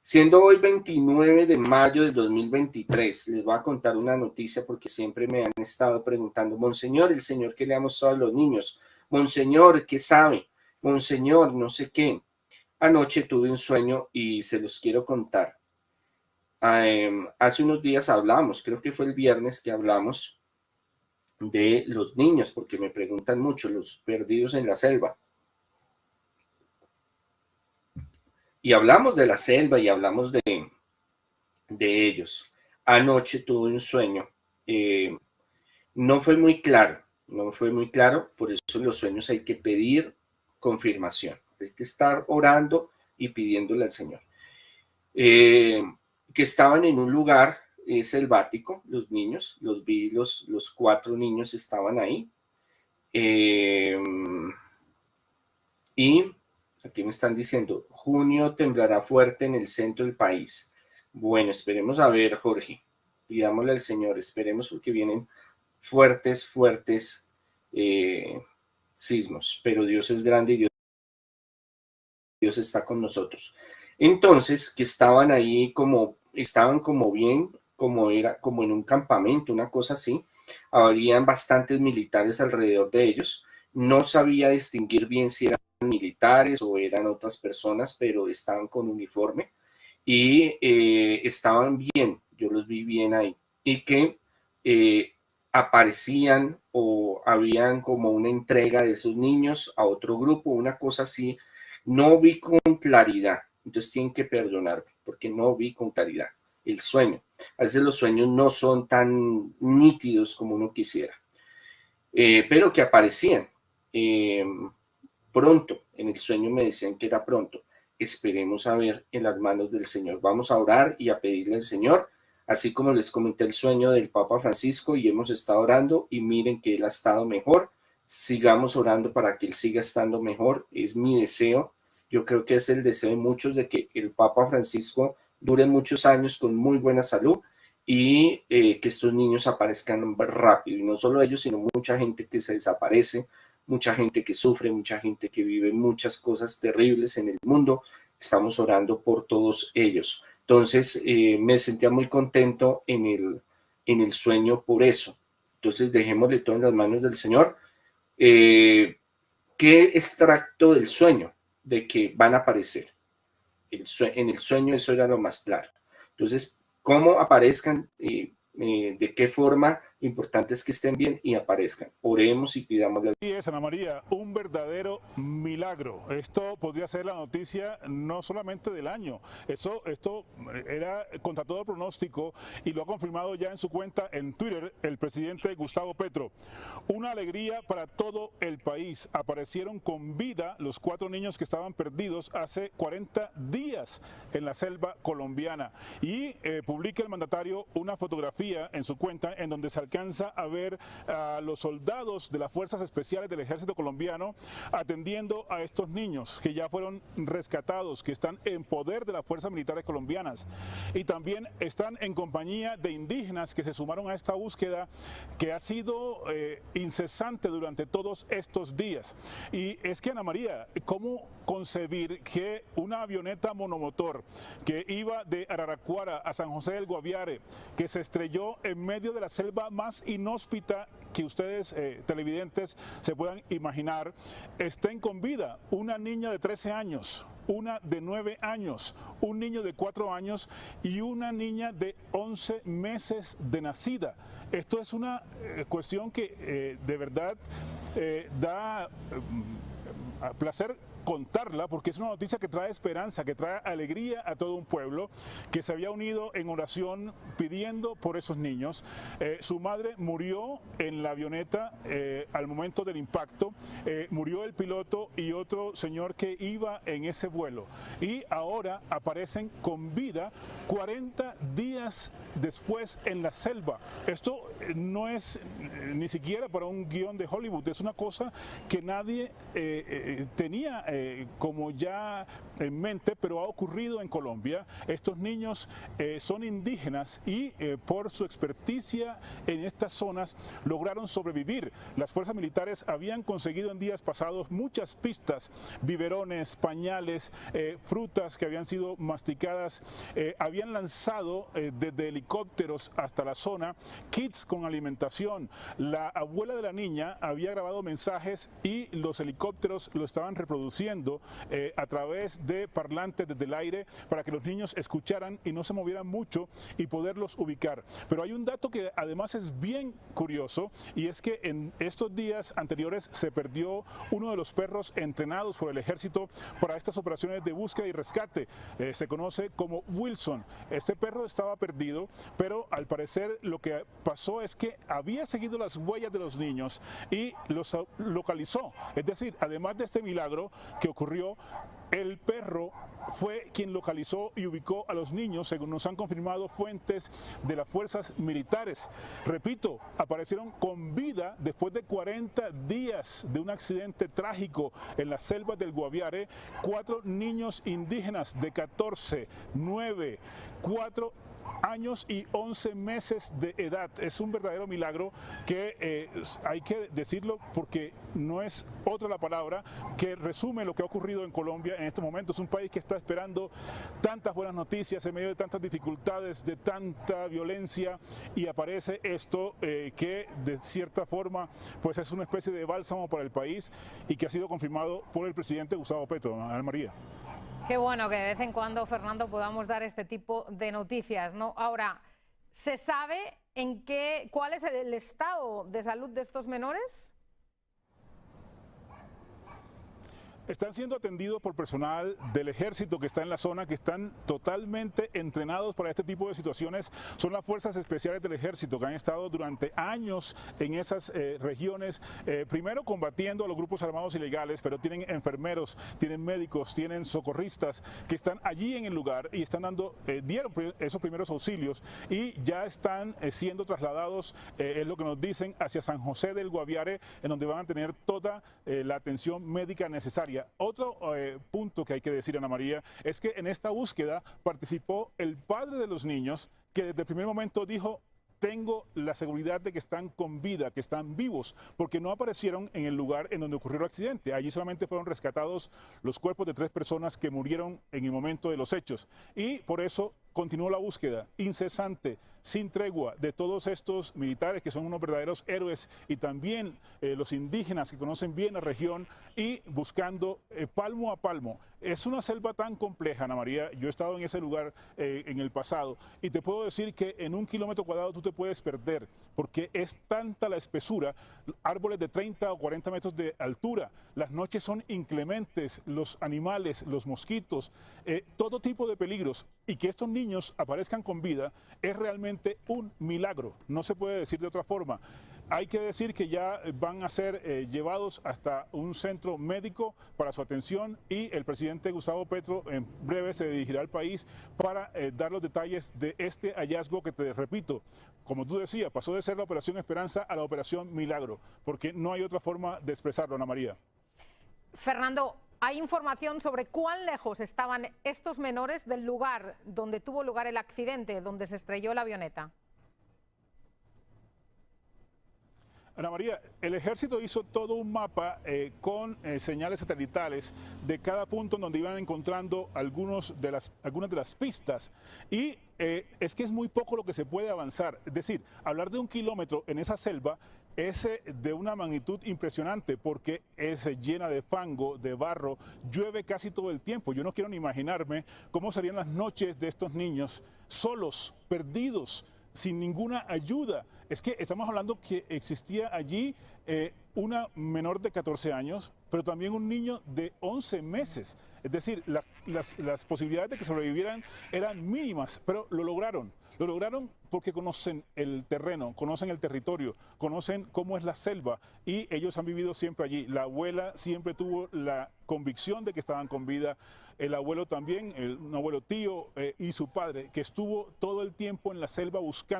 Siendo hoy 29 de mayo del 2023, les voy a contar una noticia porque siempre me han estado preguntando, Monseñor, el Señor que le ha mostrado a los niños, Monseñor, ¿qué sabe? Monseñor, no sé qué. Anoche tuve un sueño y se los quiero contar. Hace unos días hablamos, creo que fue el viernes que hablamos de los niños, porque me preguntan mucho, los perdidos en la selva. Y hablamos de la selva y hablamos de ellos. Anoche tuve un sueño. No fue muy claro, por eso en los sueños hay que pedir confirmación, hay que estar orando y pidiéndole al Señor. Que estaban en un lugar selvático, los niños, los vi, los 4 niños estaban ahí. Y aquí me están diciendo, junio temblará fuerte en el centro del país. Bueno, esperemos a ver, Jorge, pidámosle al Señor, esperemos porque vienen fuertes sismos, pero Dios es grande y Dios está con nosotros. Entonces, que estaban ahí estaban como bien, como en un campamento, una cosa así. Habrían bastantes militares alrededor de ellos. No sabía distinguir bien si eran militares o eran otras personas, pero estaban con uniforme y estaban bien, yo los vi bien ahí. Y que aparecían o habían como una entrega de esos niños a otro grupo, una cosa así. No vi con claridad, entonces tienen que perdonarme porque no vi con claridad el sueño. A veces los sueños no son tan nítidos como uno quisiera, pero que aparecían pronto. En el sueño me decían que era pronto. Esperemos a ver en las manos del Señor. Vamos a orar y a pedirle al Señor, así como les comenté el sueño del Papa Francisco y hemos estado orando y miren que él ha estado mejor. Sigamos orando para que él siga estando mejor. Es mi deseo. Yo creo que es el deseo de muchos de que el Papa Francisco dure muchos años con muy buena salud y que estos niños aparezcan rápido. Y no solo ellos, sino mucha gente que se desaparece, mucha gente que sufre, mucha gente que vive muchas cosas terribles en el mundo. Estamos orando por todos ellos. Entonces me sentía muy contento en el sueño por eso. Entonces dejémosle todo en las manos del Señor. ¿Qué extracto del sueño? De que van a aparecer. En el sueño eso era lo más claro. Entonces, cómo aparezcan, de qué forma, lo importante es que estén bien y aparezcan. Oremos y pidámosle. Sí es, Ana María, un verdadero milagro. Esto podría ser la noticia no solamente del año, esto era contra todo pronóstico y lo ha confirmado ya en su cuenta en Twitter el presidente Gustavo Petro. Una alegría para todo el país. Aparecieron con vida los 4 niños que estaban perdidos hace 40 días en la selva colombiana y publica el mandatario una fotografía en su cuenta en donde se alcanza a ver a los soldados de las fuerzas especiales del ejército colombiano atendiendo a estos niños que ya fueron rescatados, que están en poder de las fuerzas militares colombianas y también están en compañía de indígenas que se sumaron a esta búsqueda que ha sido incesante durante todos estos días. Y es que, Ana María, ¿cómo concebir que una avioneta monomotor que iba de Araraquara a San José del Guaviare, que se estrelló en medio de la selva más inhóspita que ustedes, televidentes, se puedan imaginar, estén con vida? Una niña de 13 años, una de 9 años, un niño de 4 años y una niña de 11 meses de nacida. Esto es una cuestión que de verdad da placer contarla, porque es una noticia que trae esperanza, que trae alegría a todo un pueblo que se había unido en oración pidiendo por esos niños. Su madre murió en la avioneta al momento del impacto, murió el piloto y otro señor que iba en ese vuelo, y ahora aparecen con vida 40 días después en la selva. Esto no es ni siquiera para un guión de Hollywood, es una cosa que nadie tenía como ya en mente, pero ha ocurrido en Colombia. Estos niños son indígenas y por su experticia en estas zonas lograron sobrevivir. Las fuerzas militares habían conseguido en días pasados muchas pistas, biberones, pañales, frutas que habían sido masticadas, habían lanzado desde helicópteros hasta la zona kits con alimentación. La abuela de la niña había grabado mensajes y los helicópteros lo estaban reproduciendo a través de parlantes desde el aire para que los niños escucharan y no se movieran mucho y poderlos ubicar. Pero hay un dato que además es bien curioso, y es que en estos días anteriores se perdió uno de los perros entrenados por el ejército para estas operaciones de búsqueda y rescate. Se conoce como Wilson. Este perro estaba perdido, pero al parecer lo que pasó es que había seguido las huellas de los niños y los localizó. Es decir, además de este milagro que ocurrió, el perro fue quien localizó y ubicó a los niños, según nos han confirmado fuentes de las fuerzas militares. Repito, aparecieron con vida después de 40 días de un accidente trágico en las selvas del Guaviare. 4 niños indígenas de 14, 9, 4 años y 11 meses de edad. Es un verdadero milagro que hay que decirlo porque no es otra la palabra que resume lo que ha ocurrido en Colombia en estos momentos. Es un país que está esperando tantas buenas noticias en medio de tantas dificultades, de tanta violencia, y aparece esto que de cierta forma pues es una especie de bálsamo para el país y que ha sido confirmado por el presidente Gustavo Petro. Ana María. Qué bueno que de vez en cuando, Fernando, podamos dar este tipo de noticias, ¿no? Ahora, ¿se sabe cuál es el estado de salud de estos menores? Están siendo atendidos por personal del ejército que está en la zona, que están totalmente entrenados para este tipo de situaciones. Son las fuerzas especiales del ejército que han estado durante años en esas regiones, primero combatiendo a los grupos armados ilegales, pero tienen enfermeros, tienen médicos, tienen socorristas que están allí en el lugar y están dieron esos primeros auxilios y ya están siendo trasladados, es lo que nos dicen, hacia San José del Guaviare, en donde van a tener toda la atención médica necesaria. Otro punto que hay que decir, Ana María, es que en esta búsqueda participó el padre de los niños, que desde el primer momento dijo: tengo la seguridad de que están con vida, que están vivos, porque no aparecieron en el lugar en donde ocurrió el accidente. Allí solamente fueron rescatados los cuerpos de 3 personas que murieron en el momento de los hechos. Y por eso continuó la búsqueda incesante, sin tregua, de todos estos militares que son unos verdaderos héroes, y también los indígenas que conocen bien la región, y buscando palmo a palmo. Es una selva tan compleja, Ana María. Yo he estado en ese lugar en el pasado y te puedo decir que en 1 kilómetro cuadrado tú te puedes perder porque es tanta la espesura, árboles de 30 o 40 metros de altura, las noches son inclementes, los animales, los mosquitos, todo tipo de peligros, y que estos niños aparezcan con vida es realmente un milagro, no se puede decir de otra forma. Hay que decir que ya van a ser llevados hasta un centro médico para su atención, y el presidente Gustavo Petro en breve se dirigirá al país para dar los detalles de este hallazgo que, te repito, como tú decías, pasó de ser la Operación Esperanza a la Operación Milagro, porque no hay otra forma de expresarlo, Ana María. Fernando, ¿hay información sobre cuán lejos estaban estos menores del lugar donde tuvo lugar el accidente, donde se estrelló la avioneta? Ana María, el ejército hizo todo un mapa con señales satelitales de cada punto en donde iban encontrando algunas de las pistas, y es que es muy poco lo que se puede avanzar. Es decir, hablar de 1 kilómetro en esa selva es de una magnitud impresionante, porque es llena de fango, de barro, llueve casi todo el tiempo. Yo no quiero ni imaginarme cómo serían las noches de estos niños solos, perdidos, sin ninguna ayuda. Es que estamos hablando que existía allí una menor de 14 años, pero también un niño de 11 meses. Es decir, las posibilidades de que sobrevivieran eran mínimas, pero lo lograron. Lo lograron porque conocen el terreno, conocen el territorio, conocen cómo es la selva, y ellos han vivido siempre allí. La abuela siempre tuvo la convicción de que estaban con vida, el abuelo también, un abuelo tío y su padre, que estuvo todo el tiempo en la selva buscando